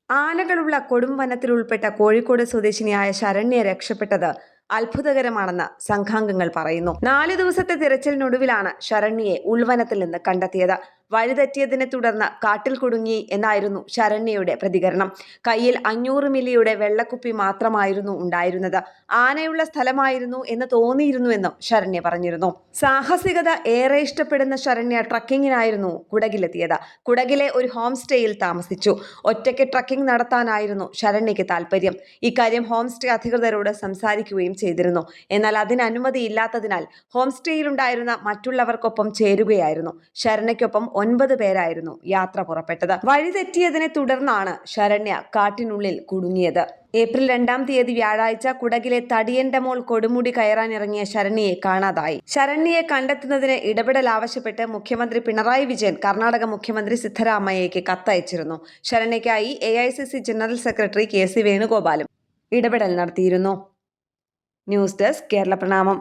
ആനകളുള്ള കൊടും വനത്തിൽ ഉൾപ്പെട്ട കോഴിക്കോട് സ്വദേശിനിയായ ശരണ്യ രക്ഷപ്പെട്ടത് അത്ഭുതകരമാണെന്ന് സംഘാംഗങ്ങൾ പറയുന്നു. 4 ദിവസത്തെ തിരച്ചിലിനൊടുവിലാണ് ശരണ്യയെ ഉൾവനത്തിൽ നിന്ന് കണ്ടെത്തിയത്. വഴിതെറ്റിയതിനെ തുടർന്ന് കാട്ടിൽ കുടുങ്ങി എന്നായിരുന്നു ശരണ്യയുടെ പ്രതികരണം. കയ്യിൽ 500 മില്ലിയുടെ വെള്ളക്കുപ്പി മാത്രമായിരുന്നു ഉണ്ടായിരുന്നത്. ആനയുള്ള സ്ഥലമായിരുന്നു എന്ന് തോന്നിയിരുന്നുവെന്നും ശരണ്യ പറഞ്ഞിരുന്നു. സാഹസികത ഏറെ ഇഷ്ടപ്പെടുന്ന ശരണ്യ ട്രക്കിങ്ങിനായിരുന്നു കുടകിലെത്തിയത്. കുടകിലെ ഒരു ഹോം സ്റ്റേയിൽ താമസിച്ചു. ഒറ്റയ്ക്ക് ട്രക്കിംഗ് നടത്താനായിരുന്നു ശരണ്യയ്ക്ക് താല്പര്യം. ഇക്കാര്യം ഹോം സ്റ്റേ അധികൃതരോട് സംസാരിക്കുകയും ചെയ്തിരുന്നു. എന്നാൽ അതിന് അനുമതിയില്ലാത്തതിനാൽ ഹോം സ്റ്റേയിലുണ്ടായിരുന്ന മറ്റുള്ളവർക്കൊപ്പം ചേരുകയായിരുന്നു. ശരണ്യയ്ക്കൊപ്പം 9 പേരായിരുന്നു യാത്ര പുറപ്പെട്ടത്. വഴിതെറ്റിയതിനെ തുടർന്നാണ് ശരണ്യ കാട്ടിനുള്ളിൽ കുടുങ്ങിയത്. ഏപ്രിൽ 2-ാം തീയതി വ്യാഴാഴ്ച കുടകിലെ തടിയൻഡമോൾ കൊടുമുടി കയറാനിറങ്ങിയ ശരണ്യയെ കാണാതായി. ശരണ്യയെ കണ്ടെത്തുന്നതിന് ഇടപെടൽ ആവശ്യപ്പെട്ട് മുഖ്യമന്ത്രി പിണറായി വിജയൻ കർണാടക മുഖ്യമന്ത്രി സിദ്ധരാമയ്യയ്ക്ക് കത്തയച്ചിരുന്നു. ശരണ്യയ്ക്കായി AICC ജനറൽ സെക്രട്ടറി KC വേണുഗോപാലും ഇടപെടൽ നടത്തിയിരുന്നു. ന്യൂസ് ഡെസ്ക് കേരള പ്രണാമം.